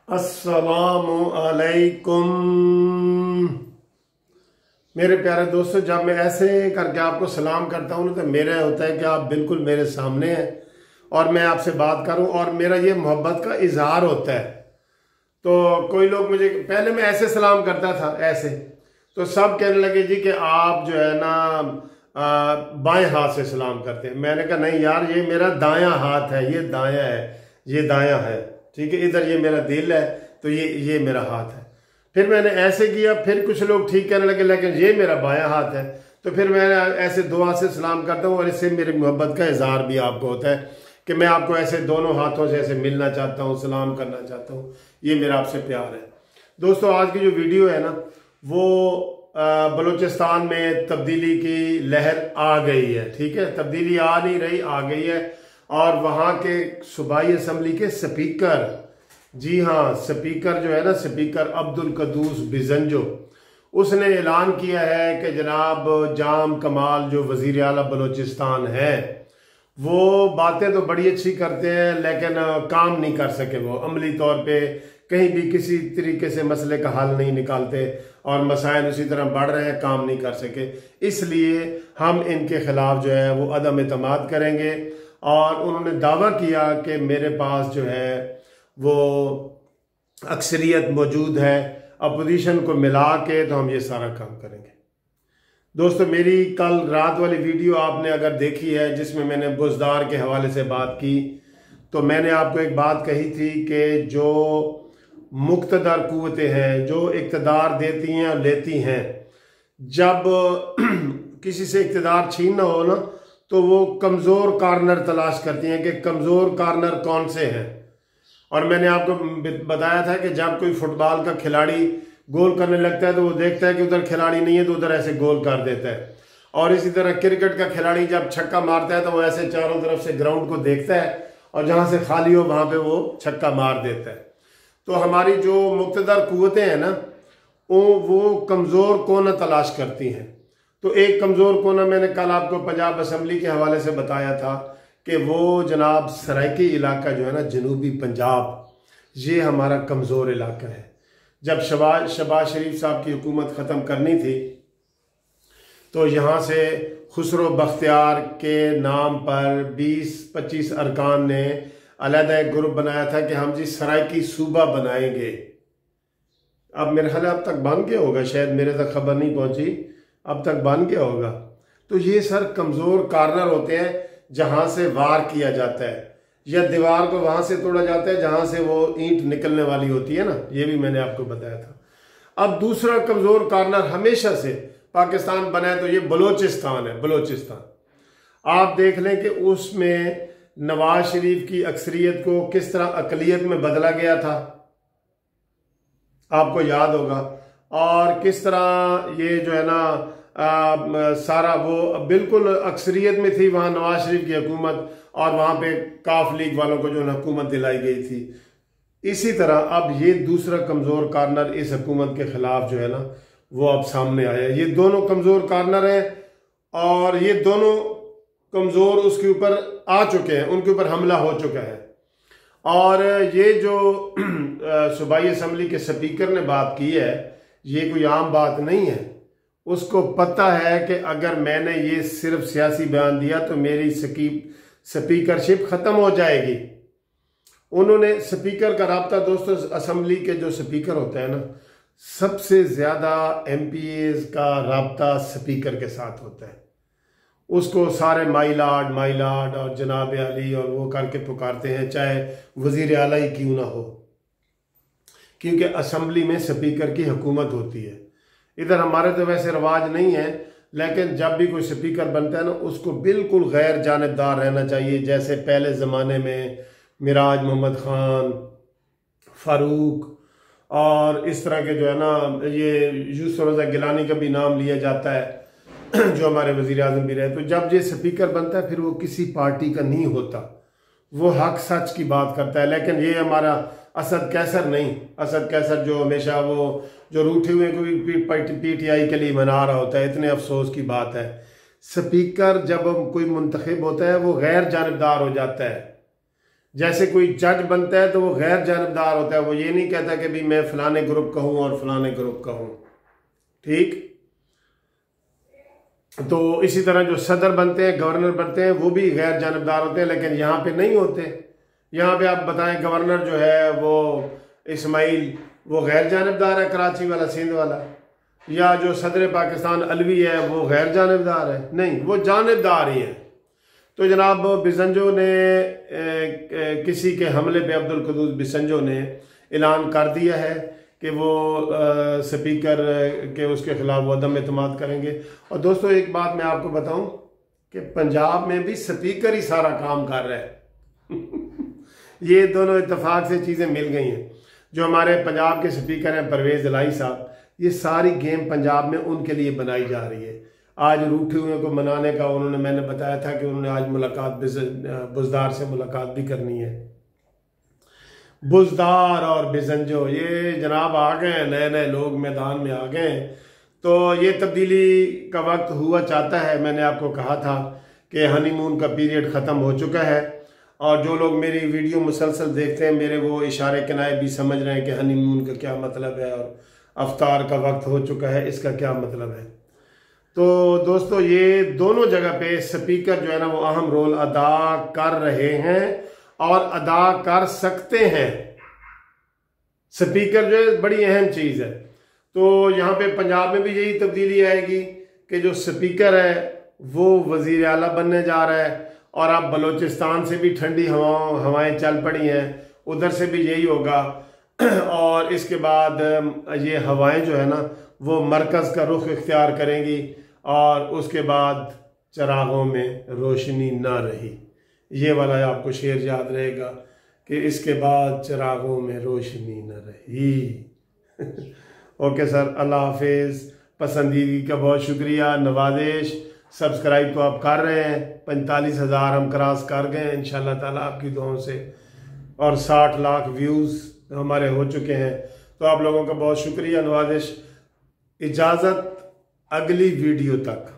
अस्सलामु अलैकुम मेरे प्यारे दोस्तों। जब मैं ऐसे करके आपको सलाम करता हूँ तो मेरा होता है कि आप बिल्कुल मेरे सामने हैं और मैं आपसे बात करूँ और मेरा ये मोहब्बत का इजहार होता है। तो कोई लोग मुझे पहले मैं ऐसे सलाम करता था ऐसे, तो सब कहने लगे जी कि आप जो है ना बाएं हाथ से सलाम करते हैं। मैंने कहा नहीं यार, ये मेरा दायां हाथ है, ये दायां है, ये दायां है, ठीक है। इधर ये मेरा दिल है तो ये मेरा हाथ है। फिर मैंने ऐसे किया, फिर कुछ लोग ठीक कहने लगे लेकिन ये मेरा बायां हाथ है। तो फिर मैं ऐसे दो हाथ से सलाम करता हूँ और इससे मेरी मोहब्बत का इजहार भी आपको होता है कि मैं आपको ऐसे दोनों हाथों से ऐसे मिलना चाहता हूँ, सलाम करना चाहता हूँ। ये मेरा आपसे प्यार है। दोस्तों, आज की जो वीडियो है ना वो बलूचिस्तान में तब्दीली की लहर आ गई है, ठीक है। तब्दीली आ नहीं रही, आ गई है। और वहाँ के सूबाई असम्बली के स्पीकर, जी हाँ, स्पीकर जो है ना, स्पीकर अब्दुल कदूस बिजंजो, उसने ऐलान किया है कि जनाब जाम कमाल जो वजीर आला बलूचिस्तान है वो बातें तो बड़ी अच्छी करते हैं लेकिन काम नहीं कर सके। वो अमली तौर पे कहीं भी किसी तरीके से मसले का हल नहीं निकालते और मसाइल उसी तरह बढ़ रहे हैं, काम नहीं कर सके। इसलिए हम इनके खिलाफ जो है वो अदम एतमाद करेंगे। और उन्होंने दावा किया कि मेरे पास जो है वो अक्सरियत मौजूद है, अपोजिशन को मिला के तो हम ये सारा काम करेंगे। दोस्तों, मेरी कल रात वाली वीडियो आपने अगर देखी है जिसमें मैंने बुज़दार के हवाले से बात की, तो मैंने आपको एक बात कही थी कि जो मुक़्तदर क़ुव्वतें हैं जो इक़्तिदार देती हैं और लेती हैं, जब किसी से इक़्तिदार छीनना हो ना तो वो कमज़ोर कॉर्नर तलाश करती हैं कि कमज़ोर कॉर्नर कौन से हैं। और मैंने आपको बताया था कि जब कोई फुटबॉल का खिलाड़ी गोल करने लगता है तो वो देखता है कि उधर खिलाड़ी नहीं है तो उधर ऐसे गोल कर देता है। और इसी तरह क्रिकेट का खिलाड़ी जब छक्का मारता है तो वो ऐसे चारों तरफ से ग्राउंड को देखता है और जहां से खाली हो वहां पे वो छक्का मार देता है। तो हमारी जो मुक़्तदर क़ुव्वतें हैं ना वो कमज़ोर कोना तलाश करती हैं। तो एक कमज़ोर कोना मैंने कल आपको पंजाब असम्बली के हवाले से बताया था कि वो जनाब सराइकी इलाका जो है ना, जनूबी पंजाब, ये हमारा कमज़ोर इलाका है। जब शहबाज शरीफ साहब की हुकूमत ख़त्म करनी थी तो यहाँ से खुसरो बख्तियार के नाम पर 20-25 अरकान ने अलहदा एक ग्रुप बनाया था कि हम जी सराइकी सूबा बनाएंगे। अब मेरे ख्याल अब तक बन गया होगा, शायद मेरे तक खबर नहीं पहुंची, अब तक बन गया होगा। तो ये सर कमज़ोर कॉर्नर होते हैं जहाँ से वार किया जाता है या दीवार को वहाँ से तोड़ा जाता है जहाँ से वो ईंट निकलने वाली होती है ना, ये भी मैंने आपको बताया था। अब दूसरा कमज़ोर कॉर्नर हमेशा से पाकिस्तान बना है तो ये बलूचिस्तान है। बलूचिस्तान आप देख लें कि उसमें नवाज शरीफ की अक्सरियत को किस तरह अकलियत में बदला गया था, आपको याद होगा। और किस तरह ये जो है ना सारा वो बिल्कुल अक्सरियत में थी वहाँ नवाज शरीफ की हुकूमत और वहाँ पे काफ लीग वालों को जो हुकूमत दिलाई गई थी। इसी तरह अब ये दूसरा कमज़ोर कॉर्नर इस हुकूमत के खिलाफ जो है ना वो अब सामने आया। ये दोनों कमज़ोर कॉर्नर हैं और ये दोनों कमज़ोर उसके ऊपर आ चुके हैं, उनके ऊपर हमला हो चुका है। और ये जो सूबाई असम्बली के स्पीकर ने बात की है ये कोई आम बात नहीं है। उसको पता है कि अगर मैंने ये सिर्फ सियासी बयान दिया तो मेरी स्पीकरशिप ख़त्म हो जाएगी। उन्होंने स्पीकर का राब्ता, दोस्तों असम्बली के जो स्पीकर होते हैं ना, सबसे ज़्यादा MPAs का राब्ता स्पीकर के साथ होता है। उसको सारे माई लॉर्ड और जनाब अली और वो करके पुकारते हैं, चाहे वजीर आला ही क्यों ना हो, क्योंकि असम्बली में स्पीकर की हुकूमत होती है। इधर हमारे तो वैसे रवाज नहीं है लेकिन जब भी कोई स्पीकर बनता है ना उसको बिल्कुल गैर जानिबदार रहना चाहिए। जैसे पहले ज़माने में मिराज मोहम्मद ख़ान, फ़ारूक और इस तरह के जो है ना, ये यूसुफ रज़ा गिलानी का भी नाम लिया जाता है जो हमारे वज़ीर आज़म भी रहे। तो जब ये स्पीकर बनता है फिर वो किसी पार्टी का नहीं होता, वो हक सच की बात करता है। लेकिन ये हमारा असद कैसर नहीं, असद कैसर जो हमेशा वो जो रूठे हुए कोई PTI के लिए मना रहा होता है। इतने अफसोस की बात है, स्पीकर जब कोई मुंतखब होता है वो गैर जानिबदार हो जाता है। जैसे कोई जज बनता है तो वो गैर जानबदार होता है, वो ये नहीं कहता कि भी मैं फलाने ग्रुप का हूं और फलाने ग्रुप का हूं। ठीक, तो इसी तरह जो सदर बनते हैं, गवर्नर बनते हैं, वो भी गैर जानबदार होते हैं, लेकिन यहाँ पे नहीं होते। यहाँ पे आप बताएं गवर्नर जो है वो इस्माइल, वो गैर जानबदार है कराची वाला, सिंध वाला, या जो सदर पाकिस्तान अलवी है वो गैर जानबदार है? नहीं, वो जानबदार ही है। तो जनाब बिसंजो ने किसी के हमले पे, अब्दुल कुद्दूस बिसंजो ने ऐलान कर दिया है कि वो स्पीकर के उसके खिलाफ वो अदम एतमाद करेंगे। और दोस्तों एक बात मैं आपको बताऊं कि पंजाब में भी स्पीकर ही सारा काम कर रहा है। ये दोनों इत्तेफाक से चीज़ें मिल गई हैं। जो हमारे पंजाब के स्पीकर हैं परवेज़ इलाही साहब, ये सारी गेम पंजाब में उनके लिए बनाई जा रही है। आज रूठे हुए को मनाने का उन्होंने, मैंने बताया था कि उन्होंने आज मुलाकात बुज़दार से मुलाकात भी करनी है। बुज़दार और बिसंजो ये जनाब आ गए, नए नए लोग मैदान में आ गए। तो ये तब्दीली का वक्त हुआ चाहता है। मैंने आपको कहा था कि हनीमून का पीरियड ख़त्म हो चुका है, और जो लोग मेरी वीडियो मुसलसल देखते हैं, मेरे वो इशारे किनारे भी समझ रहे हैं कि हनीमून का क्या मतलब है और अफ्तार का वक्त हो चुका है, इसका क्या मतलब है। तो दोस्तों ये दोनों जगह पे स्पीकर जो है ना वो अहम रोल अदा कर रहे हैं और अदा कर सकते हैं। स्पीकर जो है बड़ी अहम चीज़ है। तो यहाँ पे पंजाब में भी यही तब्दीली आएगी कि जो स्पीकर है वो वज़ीर आला बनने जा रहा है, और अब बलूचिस्तान से भी ठंडी हवाएं चल पड़ी हैं, उधर से भी यही होगा। और इसके बाद ये हवाएं जो है ना वो मरकज़ का रुख इख्तियार करेंगी, और उसके बाद चिरागों में रोशनी ना रही। ये वाला आपको शेर याद रहेगा कि इसके बाद चिरागों में रोशनी न रही। ओके सर, अल्लाह हाफिज़। पसंदीदगी का बहुत शुक्रिया, नवाजिश। सब्सक्राइब तो आप कर रहे हैं, 45,000 हम क्रॉस कर गए इंशाल्लाह ताला आपकी दुआओं से, और 60 लाख व्यूज़ हमारे हो चुके हैं। तो आप लोगों का बहुत शुक्रिया, नवाजिश। इजाज़त अगली वीडियो तक।